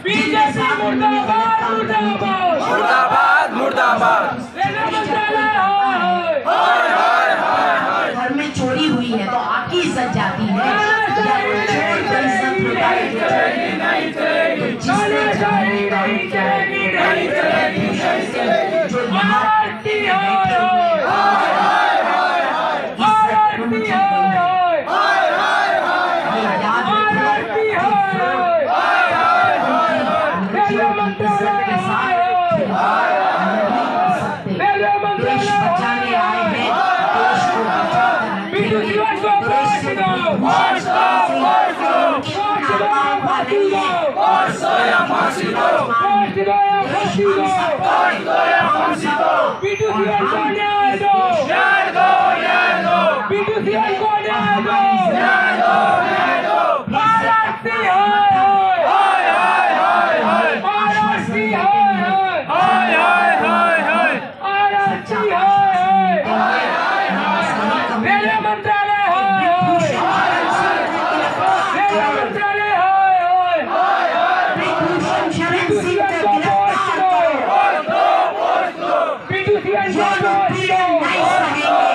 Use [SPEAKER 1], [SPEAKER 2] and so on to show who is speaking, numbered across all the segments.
[SPEAKER 1] BJP मुर्दाबाद मुर्दाबाद
[SPEAKER 2] मुर्दाबाद मुर्दाबाद।
[SPEAKER 1] रेलवे मंत्रालय हाय हाय हाय हाय।
[SPEAKER 3] घर में चोरी हुई है तो आपकी इज्जत जाती है या चोर को इज्जत लुटाई
[SPEAKER 1] चलेगी नहीं चलेगी चलेगी नहीं चलेगी नहीं चलेगी नहीं चलेगी जो भारती हाय हाय हाय हाय हाय भारती हाय हाय हाय हाय भारती हाय हाय हाय हाय रेलवे मंत्रालय
[SPEAKER 3] के साथ
[SPEAKER 1] रेलवे
[SPEAKER 3] देश
[SPEAKER 1] मंत्रालय
[SPEAKER 3] बचाने आए हैं, देश को बचाकर
[SPEAKER 1] बीटू जीवन को वाश दो वाश दो वाश दो फांसी दो
[SPEAKER 2] फांसी दो या फांसी दो।
[SPEAKER 1] फांसी दो या फांसी दो
[SPEAKER 2] फांसी दो या फांसी दो।
[SPEAKER 1] बीटू जीवन को न्याय दो
[SPEAKER 2] न्याय दो न्याय दो।
[SPEAKER 1] बीटू जीवन को न्याय दो
[SPEAKER 2] न्याय दो न्याय दो।
[SPEAKER 1] भारती हाय हाय
[SPEAKER 2] हाय हाय हाय
[SPEAKER 1] भारती हाय
[SPEAKER 2] हाय हाय हाय हाय
[SPEAKER 1] भारती हाय रेलवे मंत्रालय हाय रेलवे मंत्रालय हाय
[SPEAKER 3] भूषण शरण
[SPEAKER 1] बीटू
[SPEAKER 3] सिंह
[SPEAKER 1] जीवन
[SPEAKER 3] को
[SPEAKER 1] को
[SPEAKER 3] गिरफ्तार करो,
[SPEAKER 1] बीटू जीवन को वाश
[SPEAKER 3] पीड़ित नहीं सहेंगे।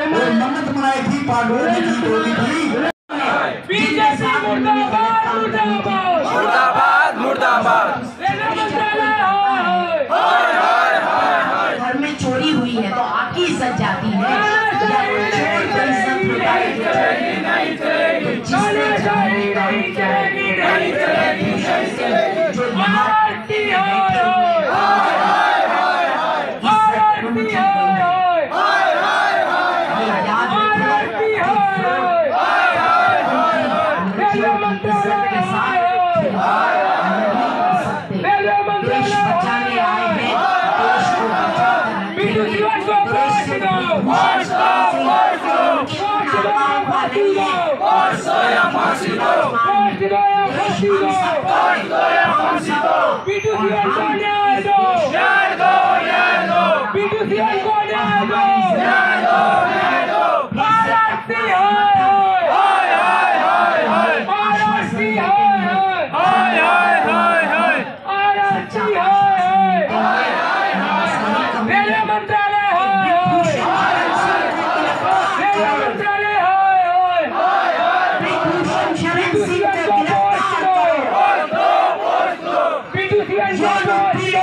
[SPEAKER 4] मन्नत मनाई थी पांडवों की जीत होगी थी।
[SPEAKER 1] बीजेपी मुर्दाबाद मुर्दाबाद
[SPEAKER 2] मुर्दाबाद मुर्दाबाद।
[SPEAKER 1] रेलवे मंत्रालय
[SPEAKER 2] हाय हाय हाय हाय
[SPEAKER 3] घर में चोरी हुई है तो आपकी इज्जत जाती है या चोर को इज्जत लुटाई
[SPEAKER 1] चलेगी नहीं चलेगी चलेगी नहीं चलेगी नहीं चलेगी नहीं चलेगी जो भारती हाय हाय हाय भारती हाय हाय भारती हाय हाय रेलवे मंत्रालय
[SPEAKER 3] के साथ
[SPEAKER 1] रेलवे
[SPEAKER 3] देश
[SPEAKER 1] मंत्रालय
[SPEAKER 3] बचाने आए हैं, देश को बचाकर
[SPEAKER 1] बीटू जीवन को वाश दो वाश दो वाश दो फांसी दो
[SPEAKER 2] फांसी दो या फांसी दो।
[SPEAKER 1] फांसी दो या फांसी दो
[SPEAKER 2] फांसी दो या फांसी दो।
[SPEAKER 1] बीटू जीवन को न्याय दो
[SPEAKER 2] न्याय दो न्याय दो।
[SPEAKER 1] बीटू जीवन को न्याय दो
[SPEAKER 2] न्याय दो न्याय दो।
[SPEAKER 1] भारती हाय
[SPEAKER 2] हाय हाय हाय हाय
[SPEAKER 1] भारती हाय
[SPEAKER 2] हाय हाय हाय हाय
[SPEAKER 1] भारती हाय रेलवे मंत्रालय हाय रेलवे मंत्रालय हाय
[SPEAKER 3] भूषण शरण सिंह
[SPEAKER 1] जीवन
[SPEAKER 3] को
[SPEAKER 1] को
[SPEAKER 3] गिरफ्तार
[SPEAKER 1] वाश दो बीटू जीवन को वाश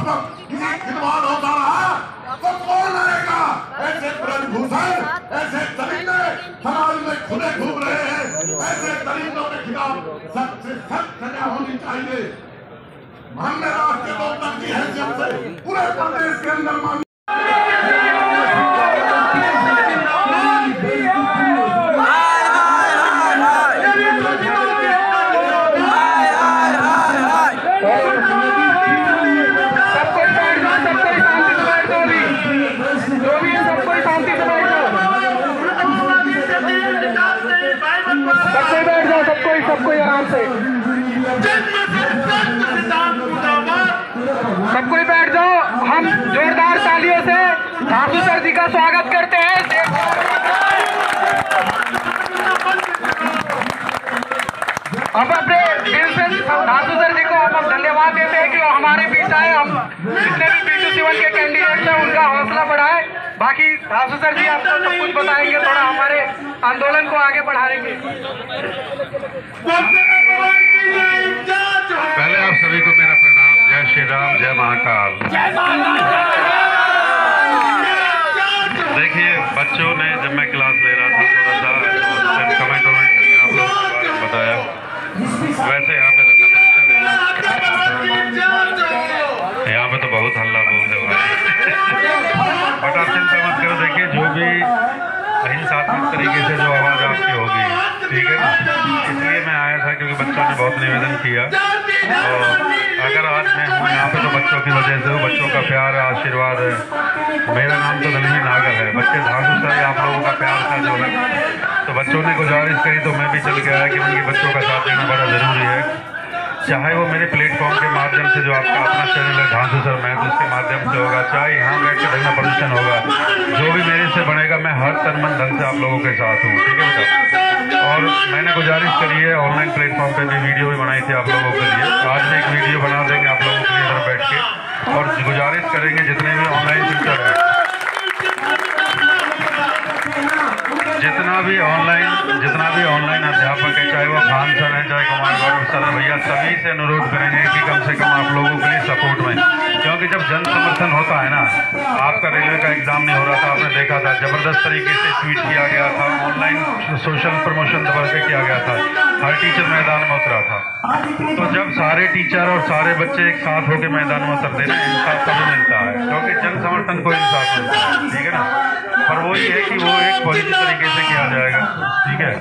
[SPEAKER 5] वक्त विद्वान होता रहा तो कौन आएगा? ऐसे ब्रजभूषण, ऐसे दरिंदे समाज में खुले घूम रहे हैं। ऐसे दरिंदों के खिलाफ सख्त से सख्त सजा होनी चाहिए। हमने राष्ट्रीय लोकतंत्र की हैसियत से पूरे प्रदेश के अंदर
[SPEAKER 2] सबको आराम से सबको बैठ जाओ। हम जोरदार तालियों से धांसू सर जी का स्वागत करते हैं। हम अपने दिल से धांसू सर जी को हम धन्यवाद देते हैं कि वो हमारे बीच आए। हम जितने भी B2C1 के कैंडिडेट हैं उनका हौसला बढ़ाए। बाकी धांसू सर जी आपको सब कुछ बताएंगे, थोड़ा हमारे आंदोलन को आगे बढ़ाएंगे।
[SPEAKER 6] पहले आप सभी को मेरा प्रणाम। जय श्री राम, जय महाकाल। देखिए, बच्चों ने जब मैं क्लास ले रहा था थोड़ा सा कमेंट करके आप लोगों के बारे में बताया। वैसे यहाँ पे तो बहुत हल्ला बोल रहे हो बट आप चिंता मत करो। देखिए, जो भी अहिंसात्मक तरीके से जो आवाज़ आपकी होगी, ठीक है ना, इसलिए मैं आया था क्योंकि बच्चों ने बहुत निवेदन किया। और अगर आज मैं हूँ यहाँ पे तो बच्चों की वजह से, बच्चों का प्यार आशीर्वाद है। मेरा नाम तो दलवी नागर है। बच्चे धांसू सर आप लोगों का प्यार था जो है, तो बच्चों ने गुजारिश करी तो मैं भी चल के आया कि उनके बच्चों का साथ देना बड़ा ज़रूरी है। चाहे वो मेरे प्लेटफॉर्म के माध्यम से जो आपका अपना चैनल है धांसू सर मैं, तो उसके माध्यम से होगा, चाहे यहाँ बैठ के धरना प्रदर्शन होगा, जो भी मेरे से बनेगा मैं हर तन मन धन से आप लोगों के साथ हूँ, ठीक है बेटा। और मैंने गुजारिश करी है, ऑनलाइन प्लेटफॉर्म पे भी वीडियो भी बनाई थी आप लोगों के लिए। आज भी एक वीडियो बना देंगे आप लोगों के लिए इधर बैठ के, और गुजारिश करेंगे जितने भी ऑनलाइन टीचर है, जितना भी ऑनलाइन अध्यापक है, चाहे वो खान सर है, चाहे कुमार गौरव सर है, भैया सभी से अनुरोध करेंगे कि कम से कम आप लोगों के लिए सपोर्ट में, क्योंकि जब जन समर्थन होता है ना, आपका रेलवे का एग्जाम नहीं हो रहा था, आपने देखा था जबरदस्त तरीके से ट्वीट किया गया था, ऑनलाइन सोशल प्रमोशन दबा के किया गया था, हर टीचर मैदान में उतरा था। तो जब सारे टीचर और सारे बच्चे एक साथ होकर मैदान में उतरते ना, इंसाफ तभी मिलता है, क्योंकि जन समर्थन को इंसाफ मिलता है, ठीक है ना। पर वो ये है कि वो एक पॉजिटिव तरीके से किया जाएगा, ठीक है।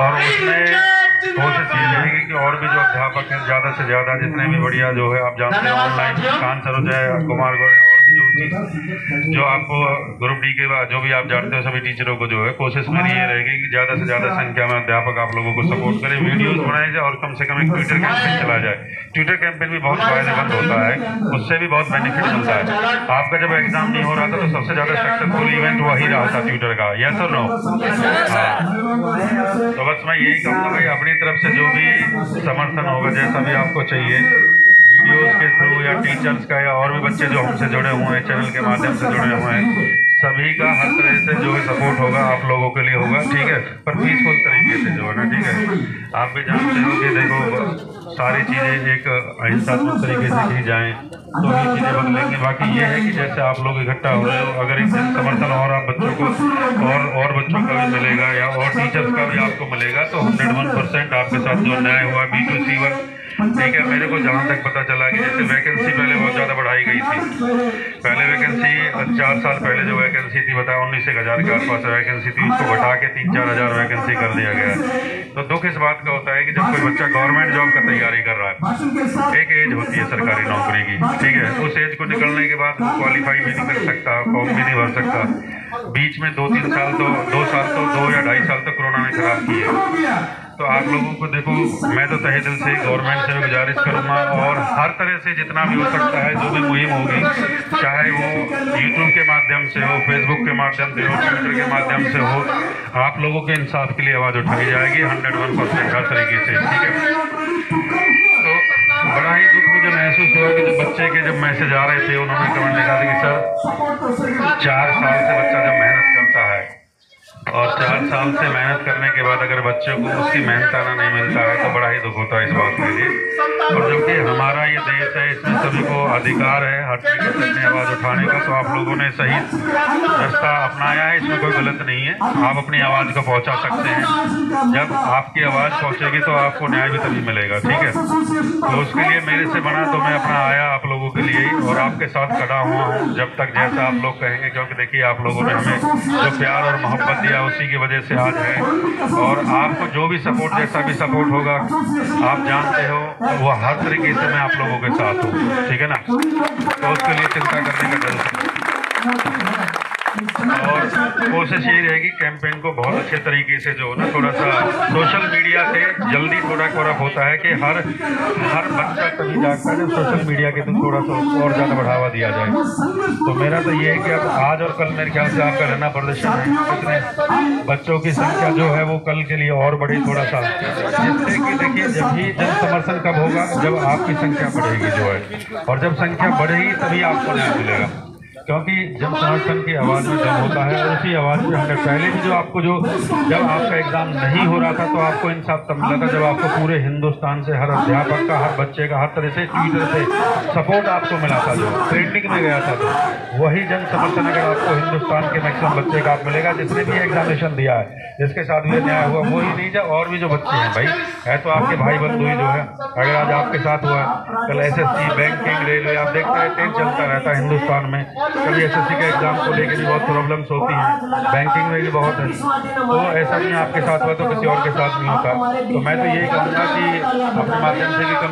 [SPEAKER 6] और उसमें कोशिश ये रहेगी कि और भी जो अध्यापक हैं ज़्यादा से ज़्यादा, जितने भी बढ़िया जो है आप जानते हैं ऑनलाइन खान सर हो जाए, कुमार गौरव, और भी जो चीज़ जो आपको ग्रुप डी के बाद जो भी आप जानते हो सभी टीचरों को जो है, कोशिश मेरी ये रहेगी कि ज़्यादा से ज़्यादा संख्या में अध्यापक आप लोगों को सपोर्ट करें, वीडियोज़ बनाए जाए, और कम से कम एक ट्विटर कैंपेन चला जाए। ट्विटर कैंपेन भी बहुत फायदेमंद होता है, उससे भी बहुत बेनिफिट मिलता है। आपका जब एग्जाम नहीं हो रहा था तो सबसे ज़्यादा सक्सेसफुल इवेंट वही रहा था ट्विटर का, यस और नो? तो बस मैं यही कहूँगा भाई, अपनी तरफ से जो भी समर्थन होगा, जैसा भी आपको चाहिए, वीडियोस के थ्रू या टीचर्स का या और भी बच्चे जो हमसे जुड़े हुए हैं, चैनल के माध्यम से जुड़े हुए हैं, सभी का हर तरह से जो है सपोर्ट होगा आप लोगों के लिए होगा, ठीक है, पर पीसफुल तरीके से जो है ना, ठीक है। आप भी जानते हो कि देखो सारी चीज़ें एक अहिंसात्मक तरीके से की जाएँ तो ये चीज़ें बदलेंगी। बाकी ये है कि जैसे आप लोग इकट्ठा हो रहे हो, अगर एक समर्थन और आप बच्चों को और बच्चों का भी मिलेगा या और टीचर्स का भी आपको मिलेगा, तो 101% आपके साथ जो न्याय हुआ B2C1, ठीक है। मेरे को जहाँ तक पता चला कि जैसे वैकेंसी पहले बहुत ज़्यादा बढ़ाई गई थी, पहले वैकेंसी 4 साल पहले जो वैकेंसी थी बताया 19,000 के आसपास वैकेंसी थी, उसको बढ़ा के 3-4 हज़ार वैकेंसी कर दिया गया है। तो दुख इस बात का होता है कि जब कोई बच्चा गवर्नमेंट जॉब का तैयारी कर रहा है, एक एज होती है सरकारी नौकरी की, ठीक है, उस एज को निकलने के बाद वो क्वालिफाई भी नहीं कर सकता, फॉर्म भी नहीं भर सकता। बीच में 2-3 साल तो 2 साल तो 2 या 2.5 साल तक कोरोना ने खराब किए। तो आप लोगों को देखो, मैं तो तहे दिल से गवर्नमेंट से गुजारिश करूँगा, और हर तरह से जितना भी हो सकता है, जो भी मुहिम होगी, चाहे वो यूट्यूब के माध्यम से हो, फेसबुक के माध्यम से हो, ट्विटर के माध्यम से हो, आप लोगों के इंसाफ के लिए आवाज़ उठाई जाएगी 101% हर तरीके से, ठीक है। तो बड़ा ही दुख मुझे महसूस हुआ कि जब बच्चे के जब मैसेज आ रहे थे, उन्होंने कमेंट लिखा था कि सर 4 साल से बच्चा जब मेहनत करता है और 4 साल से मेहनत करने के बाद अगर बच्चों को उसकी मेहनताना नहीं मिलता है तो बड़ा ही दुख होता है इस बात के लिए। और जब देखिए हमारा ये देश है, इसमें सभी को अधिकार है हर तरीके से अपनी आवाज़ उठाने का। तो आप लोगों ने सही रास्ता अपनाया है, इसमें कोई गलत नहीं है। आप अपनी आवाज़ को पहुंचा सकते हैं। जब आपकी आवाज़ पहुंचेगी तो आपको न्याय भी तभी मिलेगा, ठीक है। तो उसके लिए मेरे से बना तो मैं अपना आया आप लोगों के लिए ही, और आपके साथ खड़ा हुआ हूँ जब तक जैसा आप लोग कहेंगे। क्योंकि देखिए आप लोगों ने हमें जो प्यार और मोहब्बत दिया उसी की वजह से आज है, और आपको जो भी सपोर्ट, जैसा भी सपोर्ट होगा आप जानते हो वो हर तरीके से मैं आप लोगों के साथ हूँ, ठीक है ना। तो उसके लिए चिंता करने का जरूरत नहीं, और कोशिश यही रहेगी कैंपेन को बहुत अच्छे तरीके से जो ना थोड़ा सा सोशल मीडिया से जल्दी थोड़ा कवरअप होता है कि हर बच्चा तभी जागता है जब सोशल मीडिया के थ्रू थोड़ा सा और ज़्यादा बढ़ावा दिया जाए। तो मेरा तो ये है कि अब आज और कल मेरे ख्याल से आपका रहना प्रदर्शन है, कितने बच्चों की संख्या जो है वो कल के लिए और बढ़ी थोड़ा सा, जिससे कि देखिए जब भी जन समर्थन कब होगा, जब आपकी संख्या बढ़ेगी जो है, और जब संख्या बढ़ेगी तभी आपको न्याय मिलेगा। क्योंकि जन समर्थन की आवाज़ में दम होता है, और उसी आवाज़ में हमने पहले भी जो आपको जब आपका एग्ज़ाम नहीं हो रहा था तो आपको इंसाफ तब मिला था जब आपको पूरे हिंदुस्तान से हर अध्यापक का, हर बच्चे का, हर तरह से ट्विटर से सपोर्ट आपको मिला था, जो ट्रेंडिंग में गया था। तो वही जन समर्थन अगर आपको हिंदुस्तान के मैक्सिमम बच्चे का आप मिलेगा जिसने भी एग्जामिनेशन दिया है, जिसके साथ भी न्याय हुआ, वो ही नहीं जा और भी जो बच्चे हैं भाई है तो आपके भाई बंधु ही जो है। अगर आज आपके साथ हुआ, कल SSC, बैंकिंग, रेलवे, आप देखते रहते हैं चलता रहता है हिंदुस्तान में। कभी SSC के एग्जाम को लेकर भी बहुत प्रॉब्लम्स होती हैं, बैंकिंग में भी बहुत है। तो ऐसा नहीं आपके साथ हुआ तो किसी और के साथ नहीं होता। तो मैं तो यही कहूँगा कि अपने माध्यम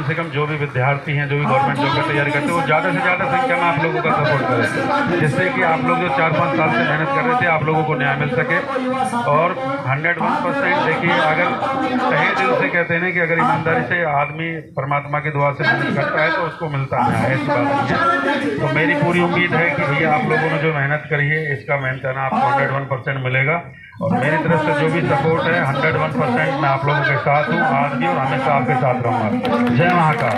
[SPEAKER 6] से कम जो भी विद्यार्थी हैं, जो भी गवर्नमेंट जॉब का तैयारी करते हैं, वो ज़्यादा से ज़्यादा संख्या में आप लोगों का सपोर्ट करें, जिससे कि आप लोग जो 4-5 साल से मेहनत कर रहे थे आप लोगों को न्याय मिल सके। और 101% देखिए, अगर सही दिल से कहते हैं कि अगर ईमानदारी से आदमी परमात्मा की दुआ से मेहनत करता है तो उसको मिलता है, ऐसी बात नहीं है। तो मेरी पूरी उम्मीद है कि भैया आप लोगों ने जो मेहनत करी है इसका मेहनत आपको 101% मिलेगा, और मेरी तरफ से जो भी सपोर्ट है 101% मैं आप लोगों के साथ हूँ, आज भी और हमेशा आपके साथ रहूँगा। जय महाकाल।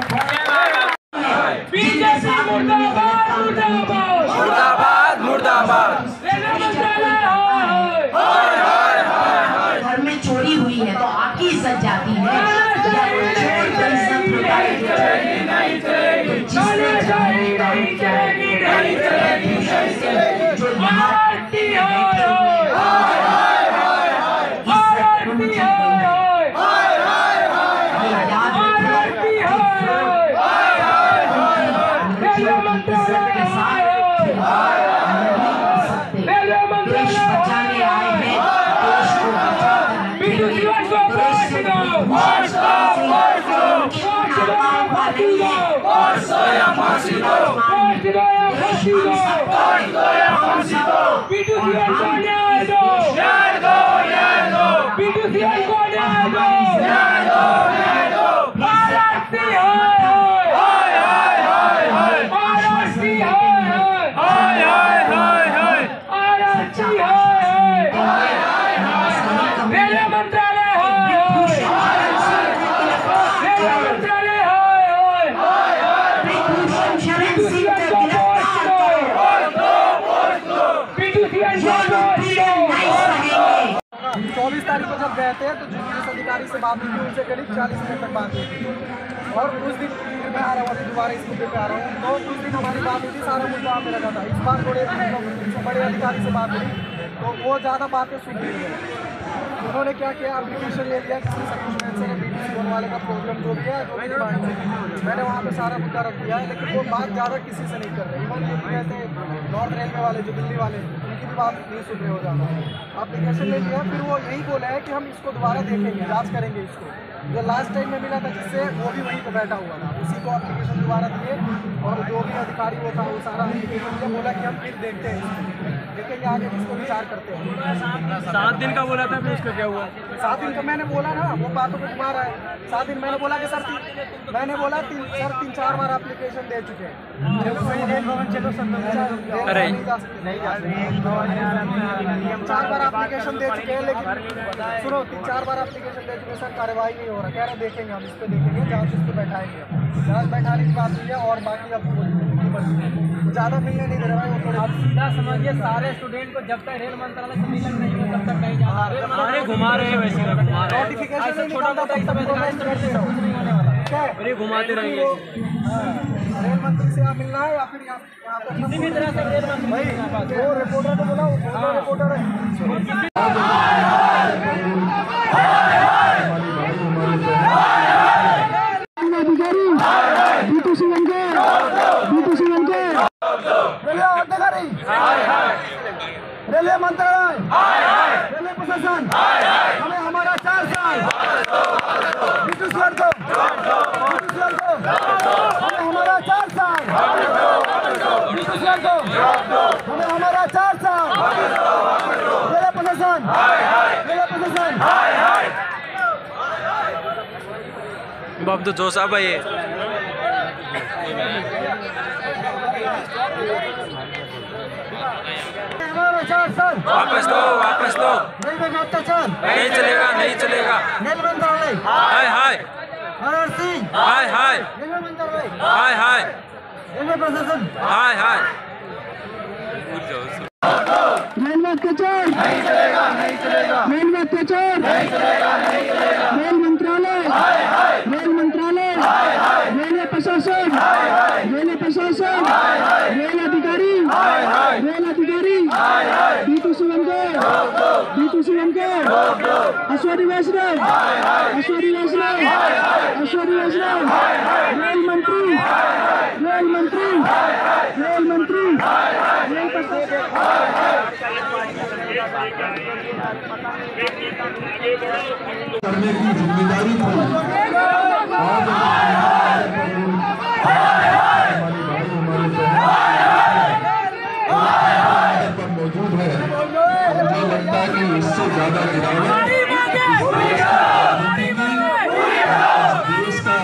[SPEAKER 1] बीजेपी मुर्दाबाद, मुर्दाबाद,
[SPEAKER 7] मुर्दाबाद, मुर्दाबाद।
[SPEAKER 3] घर में चोरी हुई है तो आपकी इज्जत जाती है, या कोई चोर को इज्जत लुटाई जाएगी,
[SPEAKER 1] नहीं चलेगी, तानाशाही नहीं चलेगी, नहीं चलेगी, नहीं चलेगी। जो भारती है, भारती है,
[SPEAKER 3] देश बचाने आए हैं, देश को
[SPEAKER 2] तारीख को जब गए थे तो जुडिस अधिकारी से बात हुई थी, उनसे करीब 40 मिनट तक बात हुई थी। और उस दिन फिर मैं आ रहा हूँ, दोबारा इस मुद्दे पे आ रहा हूँ। तो उस दिन हमारी बात हुई थी, सारा मुद्दा आप लगा था। इस बार थोड़े बड़े अधिकारी से बात हुई तो वो ज़्यादा बातें सुन रही है। उन्होंने क्या किया, एप्लीकेशन ले लिया किसी सर्विसमैन से, BTC वाले का प्रॉब्लम जो भी है, जो भी डिमांड है, मैंने वहाँ पे सारा मुद्दा रख दिया है। लेकिन वो बात ज़्यादा किसी से नहीं कर रहे। इवन ये कहते हैं नॉर्थ रेलवे वाले, जो दिल्ली वाले, उनकी भी बात नहीं सुन रहे हो ज़्यादा। एप्लीकेशन ले लिया, फिर वो यही बोला है कि हम इसको दोबारा देखेंगे, जाँच करेंगे इसको। जो लास्ट टाइम में मिला था जिससे, वो भी वहीं पर बैठा हुआ था, उसी को एप्लीकेशन दोबारा दिए, और जो भी अधिकारी वो था वो सारा एप्लीकेशन दिया, बोला कि हम फिर देखते हैं, देखेंगे आगे इसको विचार करते हैं।
[SPEAKER 7] 7 दिन का बोला था, फिर उसका क्या हुआ?
[SPEAKER 2] 7 दिन का मैंने बोला ना, वो बातों को घुमा रहा है। 7 दिन मैंने बोला कि सर, मैंने बोला सर 3-4 बार एप्लीकेशन दे चुके हैं।
[SPEAKER 7] अरे
[SPEAKER 2] 4 बार एप्लीकेशन दे चुके हैं, लेकिन सुनो, 3-4 बार एप्लीकेशन दे चुके सर, कार्रवाई नहीं हो रहा। कह रहे देखेंगे, हम इस पर देखेंगे, जाँच इस पर बैठाएंगे। जाँच बैठाने की बात हुई है, और बाकी अब ज़्यादा मिलने नहीं दे रहा है। वो थोड़ा
[SPEAKER 7] आप सीधा समझिए, सारे स्टूडेंट को जब तक रेल मंत्रालय से मिलन नहीं हो तब तक नहीं जाना। घुमा रहे हैं वैसे,
[SPEAKER 2] नोटिफिकेशन नहीं निकालता तब तक नहीं होने वाला।
[SPEAKER 7] और ये घुमाते रहेंगे। रेल मंत्री से आप मिलना है या फिर यहाँ पे किसी भी तरह से रेल मंत्री भाई वो रिपोर्टर को बुलाओ, वो रिपोर्टर है। रेलवे मंत्रालय, रेलवे प्रशासन, हमें हमारा 4 साल ब्रिटिश सर को, हमें हमारा 4 साल ब्रिटिश सर को, हमें हमारा 4 साल रेलवे प्रशासन, रेलवे प्रशासन।
[SPEAKER 8] बाप तो जोश आ भाई
[SPEAKER 7] हमारा 4 साल
[SPEAKER 8] वापस लो, वापस लो।
[SPEAKER 7] रेलवे में अत्याचार
[SPEAKER 8] नहीं चलेगा, नहीं चलेगा।
[SPEAKER 7] रेल मंत्रालय,
[SPEAKER 8] हाय हाय
[SPEAKER 7] RRC,
[SPEAKER 8] हाय हाय
[SPEAKER 7] रेलवे मंत्रालय,
[SPEAKER 8] हाय हाय
[SPEAKER 7] रेलवे प्रशासन,
[SPEAKER 8] हाय हाय।
[SPEAKER 7] रेलवे अत्याचार नहीं चलेगा, नहीं चलेगा। रेलवे अत्याचार नहीं चलेगा, नहीं चलेगा। रेल मंत्रालय, रेल मंत्रालय, रेलवे प्रशासन, रेलवे प्रशासन, रेल अधिकारी, रेल अधिकारी, B2C ऐश्वर्य वैष्णव, ऐश्वर्य वैष्णव, ऐश्वर्य वैष्णव, रेल मंत्री, रेल मंत्री, रेल मंत्री, रेल प्रशासन।
[SPEAKER 5] करने की जिम्मेदारी थी पर मौजूद है। मुझे लगता है कि इससे ज्यादा गिरावट देश का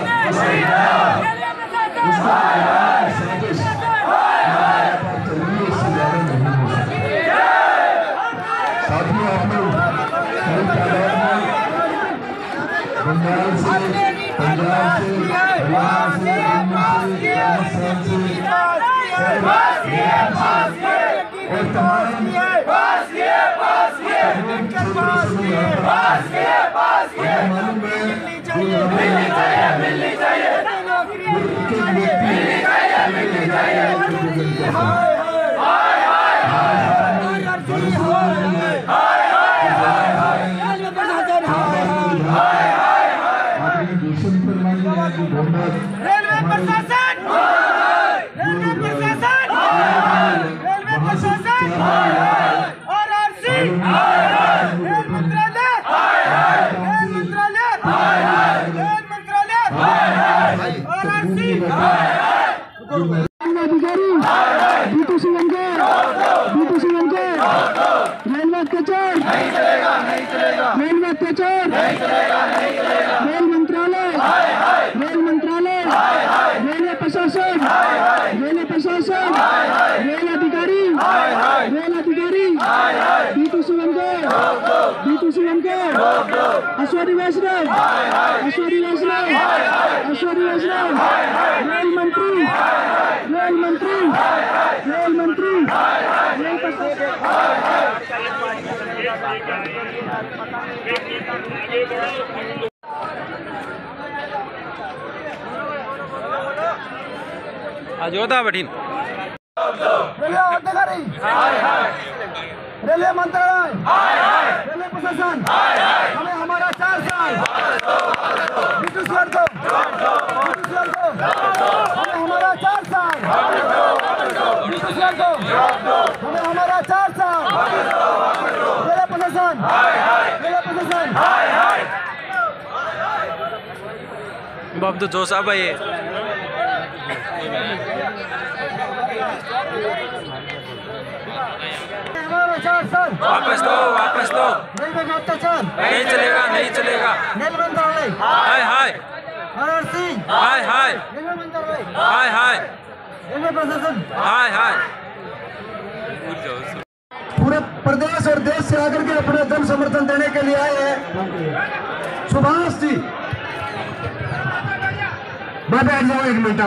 [SPEAKER 5] साथियों, आप लोग बंगाल से, पंजाब से, हरियाणा से, और तमाम मालूम
[SPEAKER 7] रेलवे प्रशासन, रेलवे प्रशासन, रेलवे प्रशासन, RRC, रेल मंत्रालय, रेल मंत्रालय, रेल मंत्रालय, RRC, अधिकारी, B2C रेलवे अत्याचार नहीं चलेगा, नहीं चलेगा। रेलवे अत्याचार नहीं चलेगा, नहीं चलेगा। रेल मंत्रालय, रेल मंत्रालय, रेलवे प्रशासन, रेलवे प्रशासन, रेल अधिकारी, रेल अधिकारी, B2C ऐश्वर्य वैष्णव, ऐश्वर्य वैष्णव, ऐश्वर्य वैष्णव, रेल मंत्री, रेल मंत्री, रेल मंत्री, रेल प्रशासन।
[SPEAKER 8] आज होता बठीन
[SPEAKER 7] रेलवे अधिकारी, रेलवे मंत्रालय, रेलवे प्रशासन, हमें हमारा 4 साल ब्रिटिश सर को, हमें हमारा 4 साल ब्रिटिश सर को, हमें हमारा 4 साल रेलवे प्रशासन, रेलवे प्रशासन।
[SPEAKER 8] बाप तो जोश आ भाई
[SPEAKER 7] हमारा 4 साल
[SPEAKER 8] वापस लो, वापस लो।
[SPEAKER 7] रेलवे में अत्याचार
[SPEAKER 8] नहीं चलेगा, नहीं चलेगा।
[SPEAKER 7] रेल मंत्रालय,
[SPEAKER 8] हाय हाय
[SPEAKER 7] RRC,
[SPEAKER 8] हाय हाय
[SPEAKER 7] रेलवे मंत्रालय,
[SPEAKER 8] हाय हाय
[SPEAKER 7] रेलवे प्रशासन।
[SPEAKER 8] हाय हाय।
[SPEAKER 4] पूरे प्रदेश और देश से आकर के अपने जन समर्थन देने के लिए आए हैं सुभाष जी। मैं बैठ जाओ 1 मिनट,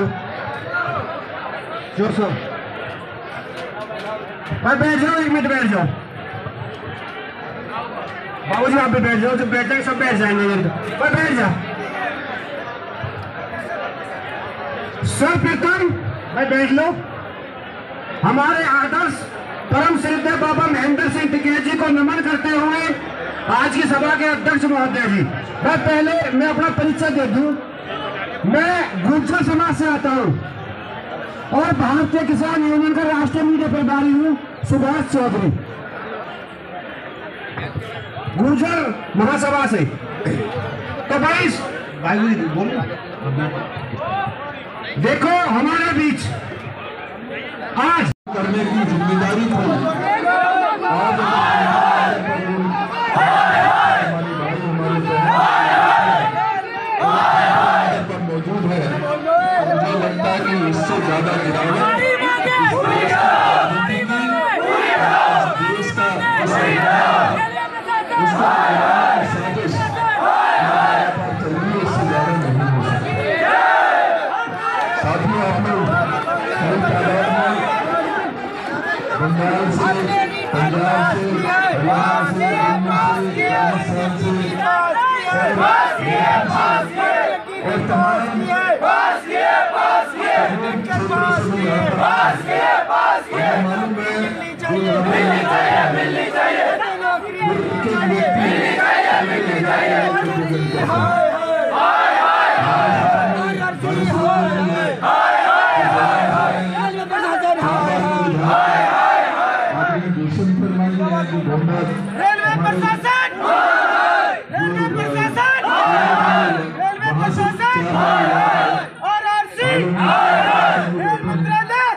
[SPEAKER 4] जोर से मैं बैठ जाओ, 1 मिनट बैठ जाओ। बाबू जी आप भी बैठ जाओ, जब बैठेंगे सब बैठ जाएंगे। मैं बैठ जाओ, सर्वप्रथम मैं बैठ लो। हमारे आदर्श परम श्रद्धेय बाबा महेंद्र सिंह टिकैत जी को नमन करते हुए आज की सभा के अध्यक्ष महोदय जी, मैं अपना परिचय दे दूं। मैं गुर्जर समाज से आता हूं और भारतीय किसान यूनियन का राष्ट्रीय मीडिया प्रभारी हूं, सुभाष चौधरी, गुर्जर महासभा से। तो भाई बोलो, देखो हमारे बीच आज
[SPEAKER 5] करने की जिम्मेदारी थी पर मौजूद है। मुझे लगता है कि इससे ज्यादा गिरावट देश का बंगाल से, पंजाब से, बिहार से, और तमाम
[SPEAKER 7] रेलवे प्रशासन, रेलवे प्रशासन, रेलवे प्रशासन, आरआरसी, रेल मंत्रालय,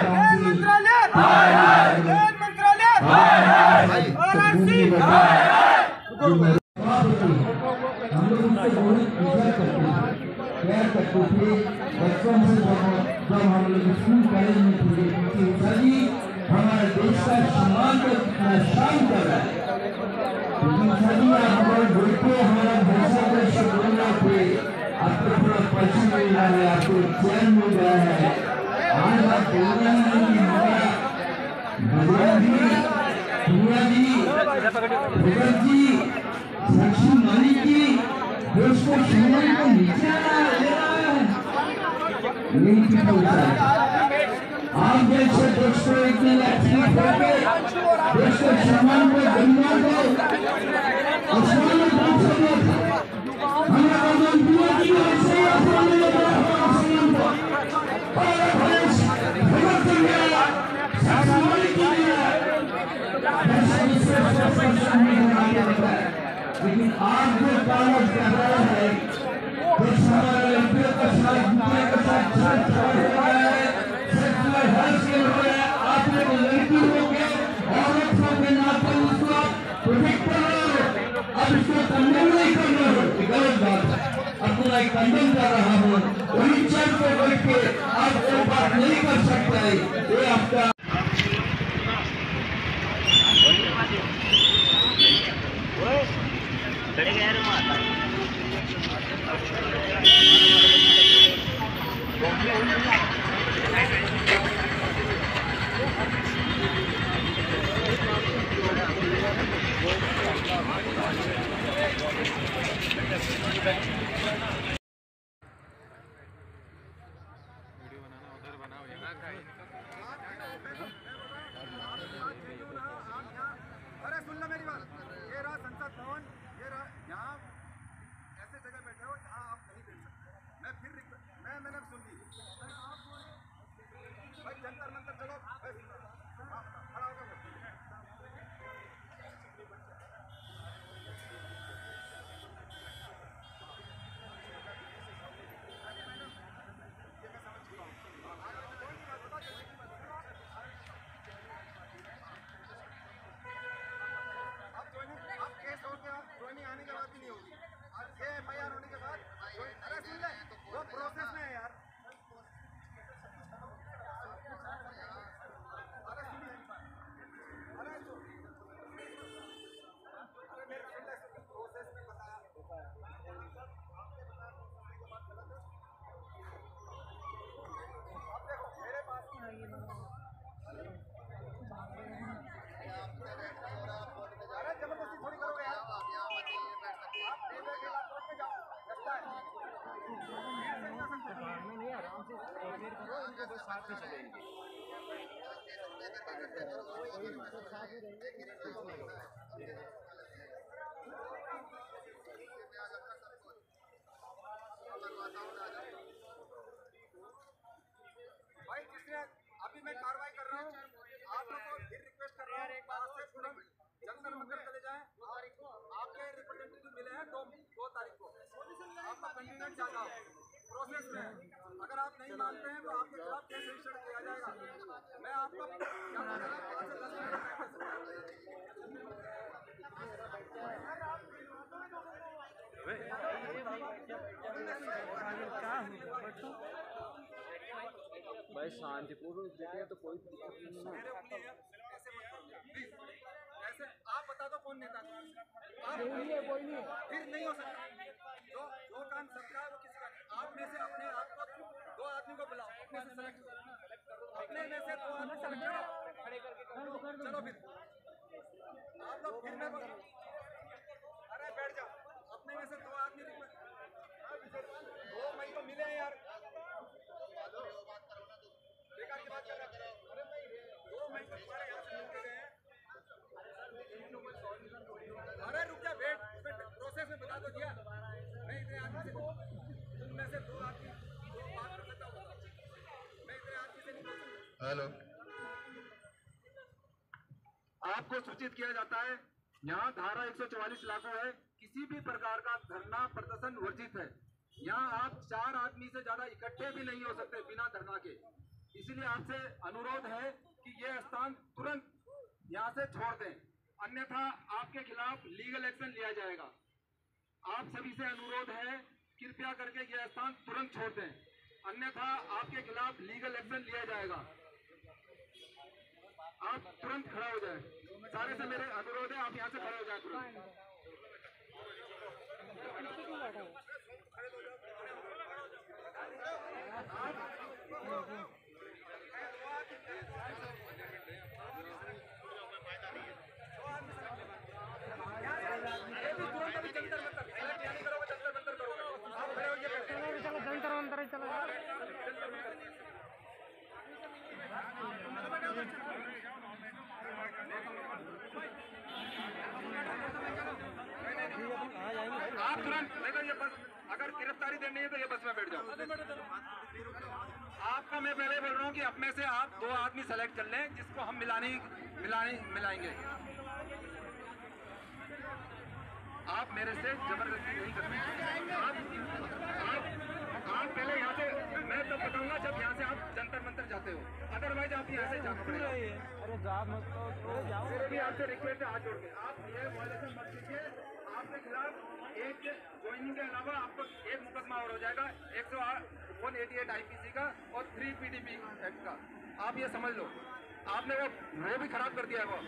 [SPEAKER 7] रेल मंत्रालय, रेल मंत्रालय, आरआरसी।
[SPEAKER 4] बच्चों से जब हम लोग स्कूल कॉलेज में थे, हमारे देश का सम्मान को कितना शान कर रहा है। हमारे बेटे हमारा भाषा का शब्दों पे आपको थोड़ा पश्चिम मिल रहा है, आपको चैन मिल रहा है। आज आप बोल रहे हैं कि हमारा भगवान जी, भगत जी, साक्षी मालिक जी देश को सम्मान को नीचे आना ले रहा है। नहीं कितना उतार आप देश से देश को इतने लक्षित होकर देश के सम्मान को गरिमा को आसमान में पहुंच गया था। हमारा मंत्रियों की ओर से आसमान में आसमान को भगत सिंह गया, साक्षी की गया, लेकिन आज जो कागज कर रहा है देश हमारे लड़कियों का साथ दुनिया के साथ साथ छोड़ रहा है। आपने तो लड़की हो गए, औरत हो के नाते उसको आप प्रोटेक्ट कर रहे हो, अब इसको कंडम नहीं कर रहे हो, गलत बात है। अपना एक कंडम कर रहा हूँ, वही चल पे बैठ के आप वो बात नहीं कर सकते। ये आपका
[SPEAKER 9] अरे सुन लो मेरी बात, ये रहा संसद भवन, ये रहा, यहाँ ऐसे जगह बैठे हो जहाँ आप नहीं बैठ सकते। मैं फिर मैंने सुन ली भाई, जंतर मंतर चलो खड़ा होकर ये मैं समझ चुका हूँ। वो साथ में चलेंगे।
[SPEAKER 10] भाई जिसने अभी मैं कार्रवाई कर रहा हूँ, आप लोग को फिर रिक्वेस्ट कर रहा हूँ, आज से तुरंत जंतर मंतर चले जाएं। आपके रिप्रेजेंटेटिव मिले हैं 2 तारीख को, आपका कैंडिडेट जा जाओ, प्रोसेस में। अगर आप नहीं मानते हैं तो आपके खिलाफ केस रजिस्टर किया जाएगा। मैं आपको 5 से 10 मिनट
[SPEAKER 9] भाई शांतिपूर्ण जगह तो कोई
[SPEAKER 10] ऐसे आप बता दो कौन नेता है? आप
[SPEAKER 7] कोई नहीं
[SPEAKER 10] फिर नहीं हो सकता। जो काम सबका है वो किसी का नहीं। आप में से अपने आप को 2 आदमी को बुलाओ, अपने से सेलेक्ट करो, अपने में से 2 आदमी सेलेक्ट करो, चलो फिर आप लोग फिर में अरे बैठ जाओ, अपने में से 2 आदमी 2 मई को मिले हैं यार, बेकार की बात कर रहा है। अरे भाई 2 मई को तुम्हारे यहाँ से मिलके गए हैं। अरे रुक जा, वेट, प्रोसेस में बता दो दिया। मैं इतने आदमी से, तुम में से 2 आदमी 2 बात कर सकता हूँ, मैं इतने आदमी से नहीं बोल सकता।
[SPEAKER 5] हेलो,
[SPEAKER 2] आपको सूचित किया जाता है, यहाँ धारा 144 लागू है। किसी भी प्रकार का धरना प्रदर्शन वर्जित है। यहाँ आप 4 आदमी से ज्यादा इकट्ठे भी नहीं हो सकते बिना धरना के। इसलिए आपसे अनुरोध है कि यह स्थान तुरंत यहाँ से छोड़ दें, अन्यथा आपके खिलाफ लीगल एक्शन लिया जाएगा। आप सभी से अनुरोध है, कृपया करके यह स्थान तुरंत छोड़ दें, अन्यथा आपके खिलाफ लीगल एक्शन लिया जाएगा। आप तुरंत खड़ा हो जाएं। सारे से मेरे अनुरोध है, आप यहाँ से खड़े हो जाएं तुरंत। आप तुरंत नहीं तो ये बस, अगर गिरफ्तारी देनी है तो ये बस में बैठ जाओ। आपको मैं पहले बोल रहा हूँ कि अपने से आप 2 आदमी सेलेक्ट कर लें, जिसको हम मिलाएंगे। आप मेरे से जबरदस्ती नहीं करते। आप पहले यहाँ से, मैं तो बताऊंगा जब यहाँ से आप जंतर मंतर जाते हो, अदरवाइज आप यहाँ से जाना पड़ेगा।
[SPEAKER 7] अरे जा मत जाओ।
[SPEAKER 2] मेरे भी आपसे रिक्वेस्ट है, हाथ जोड़ के आप ये वायलेशन मत कीजिए। आपके खिलाफ एक ज्वाइनिंग के अलावा आपको 1 मुकदमा और हो जाएगा 188 IPC का और 3 PDP एक्ट का। आप ये समझ लो, आपने वो भी खराब कर दिया है वो।